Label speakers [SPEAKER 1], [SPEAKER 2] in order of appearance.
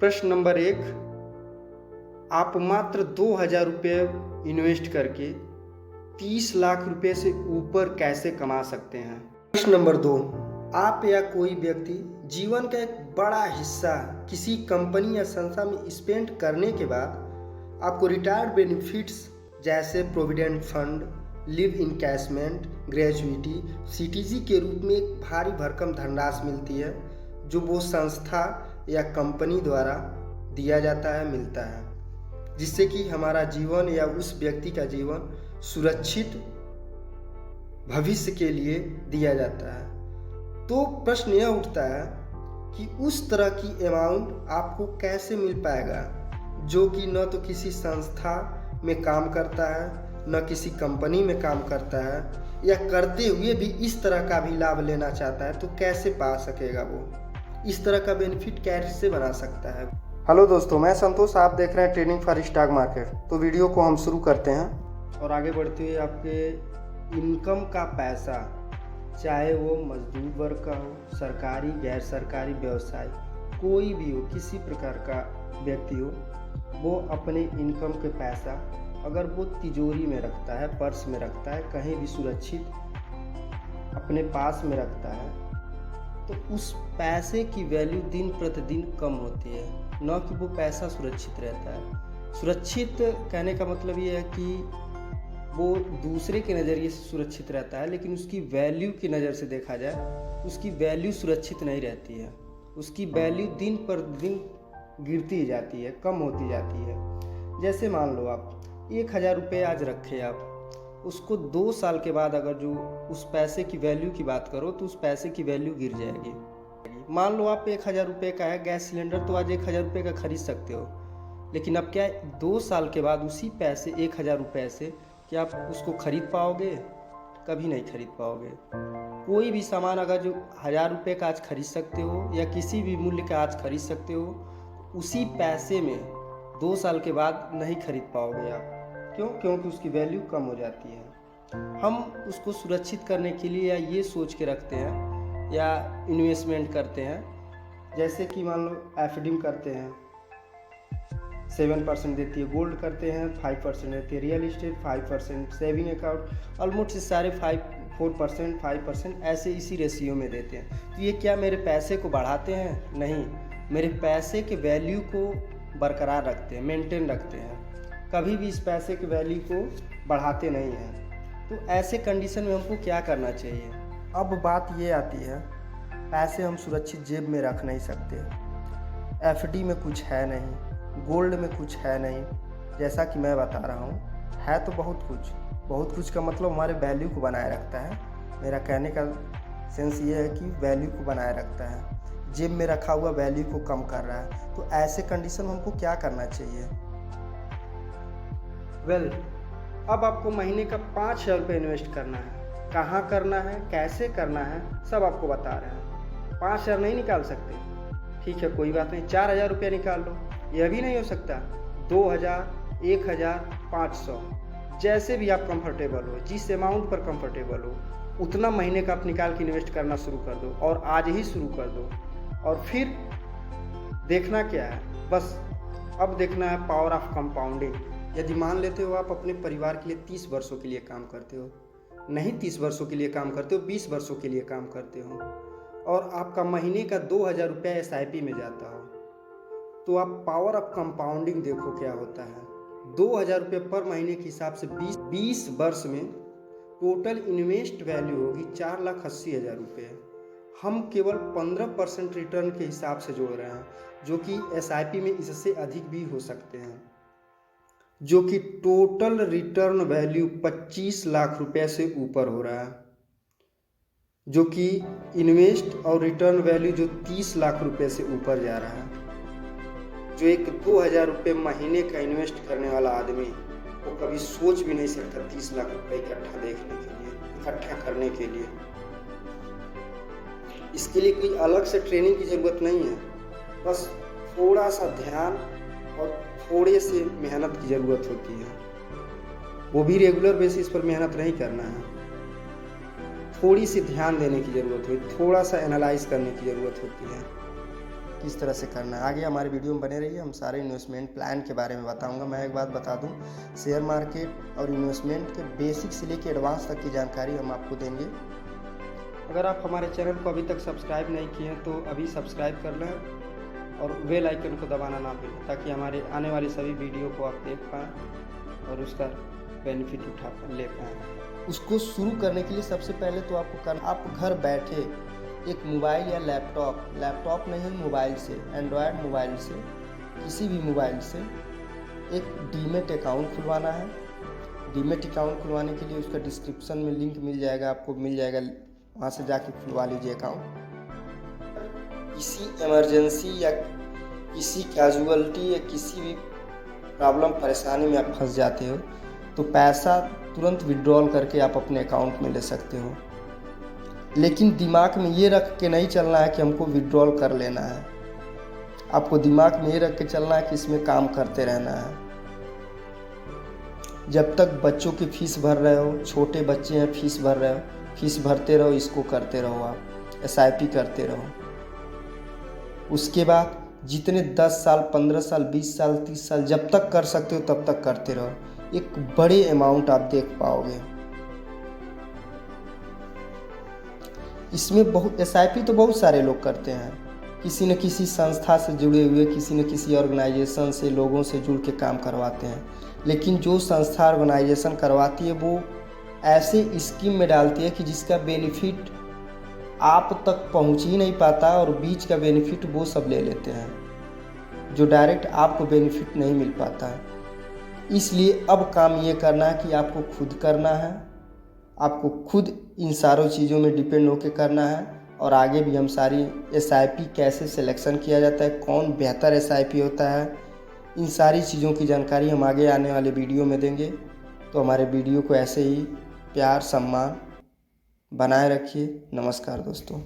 [SPEAKER 1] प्रश्न नंबर 1, आप मात्र 2,000 रुपये इन्वेस्ट करके 30 लाख रुपए से ऊपर कैसे कमा सकते हैं। प्रश्न नंबर 2, आप या कोई व्यक्ति जीवन का एक बड़ा हिस्सा किसी कंपनी या संस्था में स्पेंड करने के बाद आपको रिटायर्ड बेनिफिट्स जैसे provident fund, leave encashment, gratuity, CTG के रूप में एक भारी भरकम धनराशि मिलती है जो वो संस्था या कंपनी द्वारा दिया जाता है, मिलता है, जिससे कि हमारा जीवन या उस व्यक्ति का जीवन सुरक्षित भविष्य के लिए दिया जाता है। तो प्रश्न यह उठता है कि उस तरह की अमाउंट आपको कैसे मिल पाएगा जो कि न तो किसी संस्था में काम करता है, न किसी कंपनी में काम करता है, या करते हुए भी इस तरह का भी लाभ लेना चाहता है, तो कैसे पा सकेगा वो, इस तरह का बेनिफिट कैसे बना सकता है। हेलो दोस्तों, मैं संतोष, आप देख रहे हैं ट्रेनिंग फॉर स्टॉक मार्केट। तो वीडियो को हम शुरू करते हैं और आगे बढ़ते हुए आपके इनकम का पैसा, चाहे वो मजदूर वर्ग का हो, सरकारी गैर सरकारी व्यवसाय, कोई भी हो, किसी प्रकार का व्यक्ति हो, वो अपने इनकम के पैसा अगर वो तिजोरी में रखता है, पर्स में रखता है, कहीं भी सुरक्षित अपने पास में रखता है, तो उस पैसे की वैल्यू दिन प्रतिदिन कम होती है, न कि वो पैसा सुरक्षित रहता है। सुरक्षित कहने का मतलब ये है कि वो दूसरे के नज़रिए से सुरक्षित रहता है, लेकिन उसकी वैल्यू की नज़र से देखा जाए उसकी वैल्यू सुरक्षित नहीं रहती है। उसकी वैल्यू दिन पर दिन गिरती जाती है, कम होती जाती है। जैसे मान लो आप 1,000 रुपये आज रखे, आप उसको 2 साल के बाद अगर जो उस पैसे की वैल्यू की बात करो तो उस पैसे की वैल्यू गिर जाएगी। मान लो आप 1,000 रुपये का है गैस सिलेंडर, तो आज 1,000 रुपये का खरीद सकते हो, लेकिन अब क्या 2 साल के बाद उसी पैसे 1,000 रुपये से क्या आप उसको खरीद पाओगे? कभी नहीं खरीद पाओगे। कोई भी सामान अगर जो 1,000 रुपये का आज खरीद सकते हो या किसी भी मूल्य का आज खरीद सकते हो, उसी पैसे में 2 साल के बाद नहीं खरीद पाओगे आप। क्यों? क्योंकि उसकी वैल्यू कम हो जाती है। हम उसको सुरक्षित करने के लिए या ये सोच के रखते हैं या इन्वेस्टमेंट करते हैं, जैसे कि मान लो एफडी करते हैं 7% देती है, गोल्ड करते हैं 5% देती है, real estate 5%, saving account almost सारे 4%, 5% ऐसे इसी रेशियो में देते हैं। तो ये क्या मेरे पैसे को बढ़ाते हैं? नहीं, मेरे पैसे के वैल्यू को बरकरार रखते हैं, मेंटेन रखते हैं, कभी भी इस पैसे के वैल्यू को बढ़ाते नहीं हैं। तो ऐसे कंडीशन में हमको क्या करना चाहिए? अब बात ये आती है, पैसे हम सुरक्षित जेब में रख नहीं सकते, एफडी में कुछ है नहीं, गोल्ड में कुछ है नहीं, जैसा कि मैं बता रहा हूँ, है तो बहुत कुछ का मतलब हमारे वैल्यू को बनाए रखता है। मेरा कहने का सेंस ये है कि वैल्यू को बनाए रखता है, जेब में रखा हुआ वैल्यू को कम कर रहा है। तो ऐसे कंडीशन में हमको क्या करना चाहिए? अब आपको महीने का 5,000 रुपये इन्वेस्ट करना है। कहाँ करना है, कैसे करना है, सब आपको बता रहे हैं। 5,000 नहीं निकाल सकते, ठीक है, कोई बात नहीं, 4,000 रुपये निकाल लो। यह भी नहीं हो सकता, 2,000, 1,000, 500, जैसे भी आप कंफर्टेबल हो, जिस अमाउंट पर कंफर्टेबल हो, उतना महीने का आप निकाल के इन्वेस्ट करना शुरू कर दो, और आज ही शुरू कर दो। और फिर देखना क्या है, बस अब देखना है पावर ऑफ कंपाउंडिंग। यदि मान लेते हो आप अपने परिवार के लिए 30 वर्षों के लिए काम करते हो, नहीं 30 वर्षों के लिए काम करते हो, 20 वर्षों के लिए काम करते हो, और आपका महीने का 2,000 रुपया SIP में जाता हो, तो आप पावर ऑफ कंपाउंडिंग देखो क्या होता है। 2,000 रुपये पर महीने के हिसाब से 20 वर्ष में टोटल इन्वेस्ट वैल्यू होगी 4,80,000 रुपये। हम केवल 15% रिटर्न के हिसाब से जोड़ रहे हैं, जो कि SIP में इससे अधिक भी हो सकते हैं, जो कि टोटल रिटर्न वैल्यू 25 लाख रुपए से ऊपर हो रहा है, जो कि इन्वेस्ट और रिटर्न वैल्यू जो 30 लाख रुपए से ऊपर जा रहा है। जो एक 2,000 रुपये महीने का इन्वेस्ट करने वाला आदमी वो कभी सोच भी नहीं सकता 30 लाख रुपए इकट्ठा देखने के लिए, इकट्ठा करने के लिए। इसके लिए कोई अलग से ट्रेनिंग की ज़रूरत नहीं है, बस थोड़ा सा ध्यान और थोड़े से मेहनत की ज़रूरत होती है। वो भी रेगुलर बेसिस पर मेहनत नहीं करना है, थोड़ी सी ध्यान देने की ज़रूरत होती है, थोड़ा सा एनालाइज करने की ज़रूरत होती है। किस तरह से करना है। आगे हमारे वीडियो में बने रहिए, हम सारे इन्वेस्टमेंट प्लान के बारे में बताऊंगा। मैं एक बात बता दूं, शेयर मार्केट और इन्वेस्टमेंट के बेसिक से लेकर एडवांस तक की जानकारी हम आपको देंगे। अगर आप हमारे चैनल को अभी तक सब्सक्राइब नहीं किए हैं तो अभी सब्सक्राइब कर लें और बेल आइकन को दबाना ना भूलें, ताकि हमारे आने वाली सभी वीडियो को आप देख पाएँ और उसका बेनिफिट उठा ले पाएँ। उसको शुरू करने के लिए सबसे पहले तो आपको करना, आप घर बैठे एक मोबाइल या लैपटॉप नहीं, मोबाइल से, एंड्रॉयड मोबाइल से, किसी भी मोबाइल से एक डीमेट अकाउंट खुलवाना है। डीमेट अकाउंट खुलवाने के लिए उसका डिस्क्रिप्शन में लिंक मिल जाएगा, आपको मिल जाएगा, वहाँ से जाके खुलवा लीजिए अकाउंट। किसी इमरजेंसी या किसी कैजुअलिटी या किसी भी प्रॉब्लम परेशानी में आप फंस जाते हो तो पैसा तुरंत विड्रॉल करके आप अपने अकाउंट में ले सकते हो। लेकिन दिमाग में ये रख के नहीं चलना है कि हमको विड्रॉल कर लेना है। आपको दिमाग में ये रख के चलना है कि इसमें काम करते रहना है। जब तक बच्चों की फीस भर रहे हो, छोटे बच्चे हैं फीस भर रहे हो, फीस भरते रहो, इसको करते रहो, आप SIP करते रहो। उसके बाद जितने 10 साल, 15 साल, 20 साल, 30 साल जब तक कर सकते हो तब तक करते रहो। एक बड़े अमाउंट आप देख पाओगे। इसमें बहुत SIP तो बहुत सारे लोग करते हैं, किसी न किसी संस्था से जुड़े हुए, किसी न किसी ऑर्गेनाइजेशन से, लोगों से जुड़ के काम करवाते हैं। लेकिन जो संस्था ऑर्गेनाइजेशन करवाती है वो ऐसे स्कीम में डालती है कि जिसका बेनिफिट आप तक पहुंच ही नहीं पाता और बीच का बेनिफिट वो सब ले लेते हैं, जो डायरेक्ट आपको बेनिफिट नहीं मिल पाता है। इसलिए अब काम ये करना है कि आपको खुद करना है, आपको खुद इन सारों चीज़ों में डिपेंड होकर करना है। और आगे भी हम सारी SIP कैसे सिलेक्शन किया जाता है, कौन बेहतर SIP होता है, इन सारी चीज़ों की जानकारी हम आगे आने वाले वीडियो में देंगे। तो हमारे वीडियो को ऐसे ही प्यार सम्मान बनाए रखिए। नमस्कार दोस्तों।